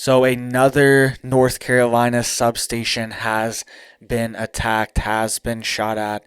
So another North Carolina substation has been attacked, has been shot at.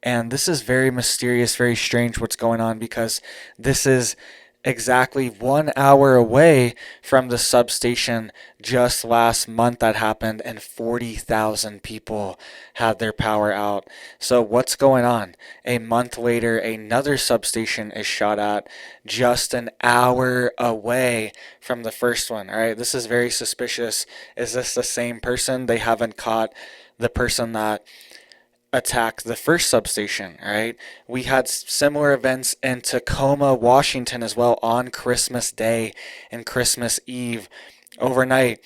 And this is very mysterious, very strange what's going on because this is exactly 1 hour away from the substation just last month that happened, and 40,000 people had their power out. So what's going on? A month later, another substation is shot at just an hour away from the first one. All right, this is very suspicious. Is this the same person? They haven't caught the person that attack the first substation, right? We had similar events in Tacoma, Washington as well on Christmas Day and Christmas Eve. Overnight,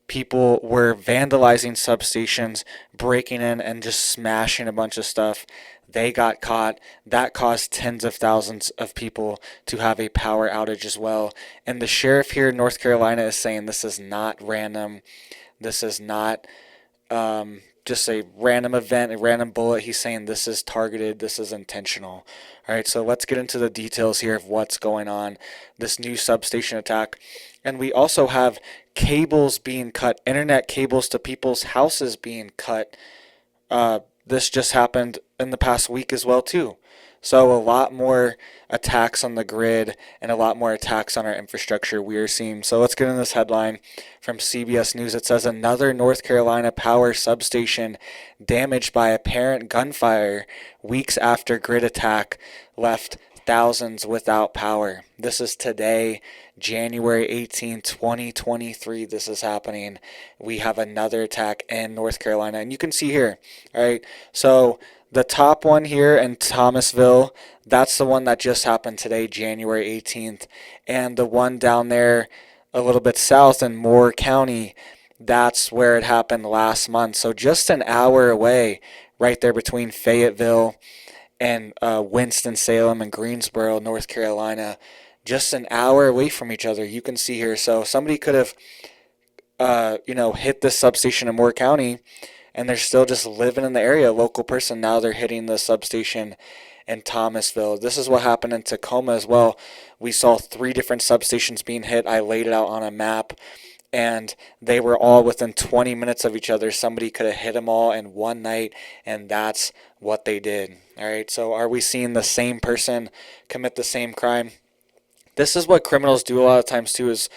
people were vandalizing substations, breaking in and just smashing a bunch of stuff. They got caught. That caused tens of thousands of people to have a power outage as well. And the sheriff here in North Carolina is saying this is not random. This is not just a random event, a random bullet. He's saying this is targeted, this is intentional. All right, so let's get into the details here of what's going on, this new substation attack. And we also have cables being cut, internet cables to people's houses being cut. This just happened in the past week as well too. So a lot more attacks on the grid and a lot more attacks on our infrastructure we are seeing. So let's get in this headline from CBS News. It says another North Carolina power substation damaged by apparent gunfire weeks after grid attack left thousands without power. This is today, January 18, 2023. This is happening. We have another attack in North Carolina. And you can see here, all right, so the top one here in Thomasville, that's the one that just happened today, January 18th. And the one down there a little bit south in Moore County, that's where it happened last month. So just an hour away, right there between Fayetteville and Winston-Salem and Greensboro, North Carolina. Just an hour away from each other. You can see here. So somebody could have, hit this substation in Moore County, and they're still just living in the area, a local person. Now they're hitting the substation in Thomasville. This is what happened in Tacoma as well. We saw 3 different substations being hit. I laid it out on a map, and they were all within 20 minutes of each other. Somebody could have hit them all in one night, and that's what they did. All right, so are we seeing the same person commit the same crime? This is what criminals do a lot of times too, is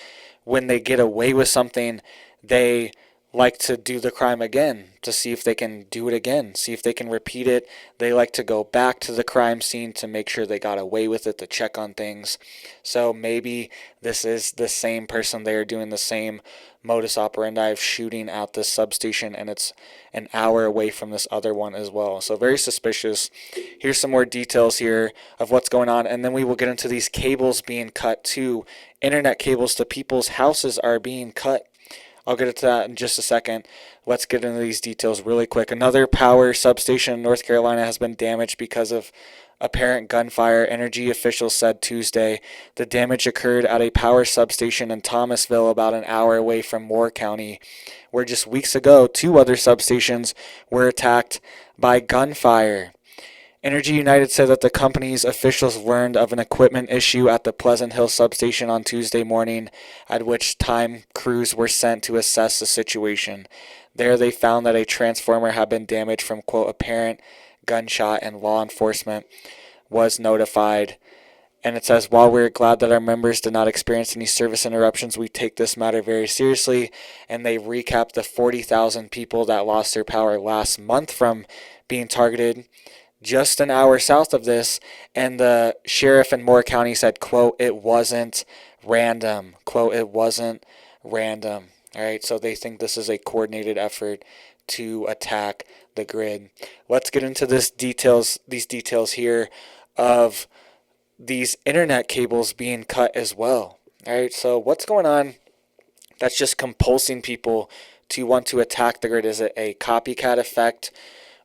when they get away with something, they like to do the crime again to see if they can do it again, see if they can repeat it. They like to go back to the crime scene to make sure they got away with it, to check on things. So maybe this is the same person. They are doing the same modus operandi of shooting at this substation, and it's an hour away from this other one as well. So very suspicious. Here's some more details here of what's going on, and then we will get into these cables being cut too. Internet cables to people's houses are being cut. I'll get into that in just a second. Let's get into these details really quick. Another power substation in North Carolina has been damaged because of apparent gunfire. Energy officials said Tuesday the damage occurred at a power substation in Thomasville, about an hour away from Moore County, where just weeks ago 2 other substations were attacked by gunfire. Energy United said that the company's officials learned of an equipment issue at the Pleasant Hill substation on Tuesday morning, at which time crews were sent to assess the situation. There they found that a transformer had been damaged from, quote, apparent gunshot, and law enforcement was notified. And it says, while we're glad that our members did not experience any service interruptions, we take this matter very seriously. And they recapped the 40,000 people that lost their power last month from being targeted just an hour south of this. And the sheriff in Moore County said, quote, it wasn't random. Quote, it wasn't random. All right, so they think this is a coordinated effort to attack the grid. Let's get into these details here of these internet cables being cut as well. All right, so what's going on that's just compulsing people to want to attack the grid? Is it a copycat effect,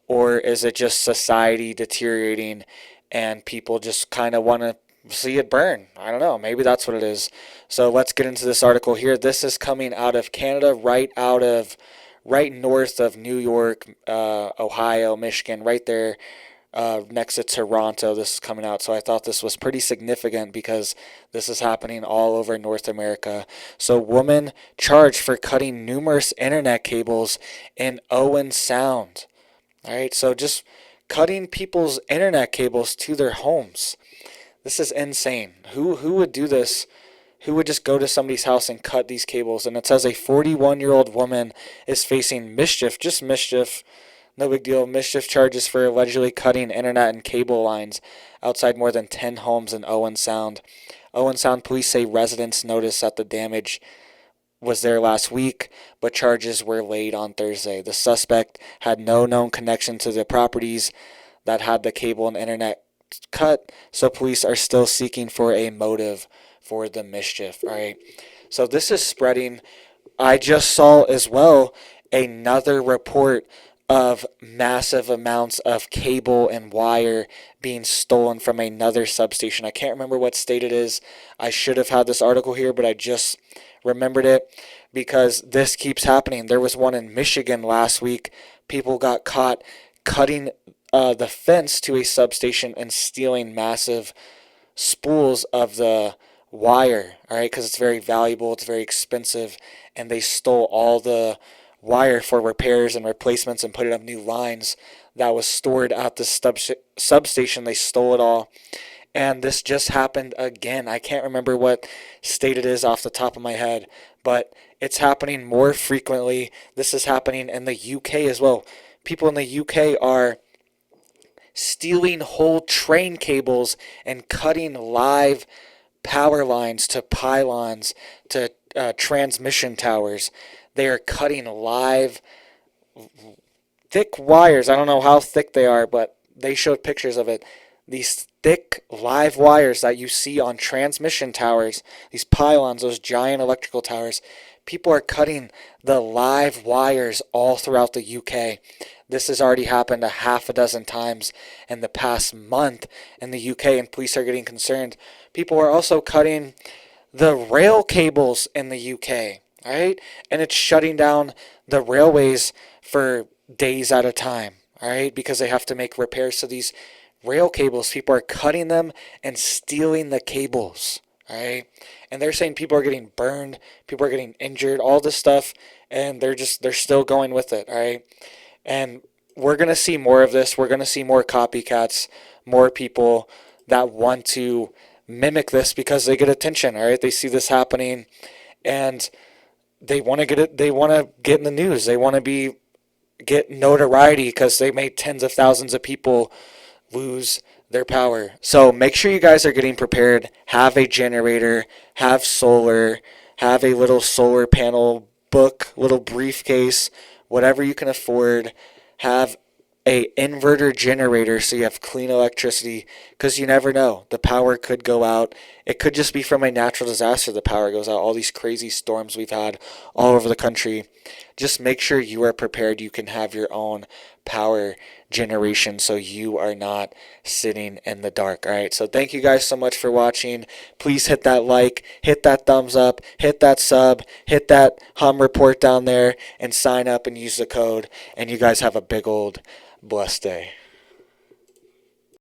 or is it just society deteriorating and people just kind of want to see it burn? I don't know. Maybe that's what it is. So let's get into this article here. This is coming out of Canada, right north of New York, Ohio, Michigan, right there next to Toronto. This is coming out, so I thought this was pretty significant because this is happening all over North America. So, woman charged for cutting numerous internet cables in Owen Sound. All right, so just cutting people's internet cables to their homes. This is insane. Who would do this? Who would just go to somebody's house and cut these cables? And it says a 41-year-old woman is facing mischief, just mischief, no big deal, mischief charges for allegedly cutting internet and cable lines outside more than 10 homes in Owen Sound. Owen Sound police say residents noticed that the damage was there last week, but charges were laid on Thursday. The suspect had no known connection to the properties that had the cable and internet cut, so police are still seeking for a motive for the mischief. All right, so this is spreading. I just saw as well another report of massive amounts of cable and wire being stolen from another substation. I can't remember what state it is. I should have had this article here, but I just remembered it because this keeps happening. There was one in Michigan last week. People got caught cutting the fence to a substation and stealing massive spools of the wire, all right, because it's very valuable, it's very expensive, and they stole all the wire for repairs and replacements and put it on new lines that was stored at the substation. They stole it all. And this just happened again. I can't remember what state it is off the top of my head, but it's happening more frequently. This is happening in the UK as well. People in the UK are stealing whole train cables and cutting live power lines to pylons to transmission towers. They are cutting live thick wires. I don't know how thick they are, but they showed pictures of it. These thick live wires that you see on transmission towers, these pylons, those giant electrical towers, people are cutting the live wires all throughout the UK. This has already happened a half a dozen times in the past month in the UK, and police are getting concerned. People are also cutting the rail cables in the UK, right? And it's shutting down the railways for days at a time, all right? Because they have to make repairs to these rail cables. People are cutting them and stealing the cables, all right? And they're saying people are getting burned, people are getting injured, all this stuff, and they're still going with it, all right? And we're going to see more of this. We're going to see more copycats, more people that want to mimic this because they get attention, all right? They see this happening and they want to get it. They want to get in the news. They want to get notoriety because they made tens of thousands of people lose their power. So make sure you guys are getting prepared. Have a generator, have solar, have a little solar panel book, little briefcase, whatever you can afford. Have a inverter generator so you have clean electricity, because you never know. The power could go out. It could just be from a natural disaster the power goes out. All these crazy storms we've had all over the country. Just make sure you are prepared. You can have your own power generation so you are not sitting in the dark. All right, so thank you guys so much for watching. Please hit that like, hit that thumbs up, hit that sub, hit that hum report down there, and sign up and use the code. And you guys have a big old blessed day.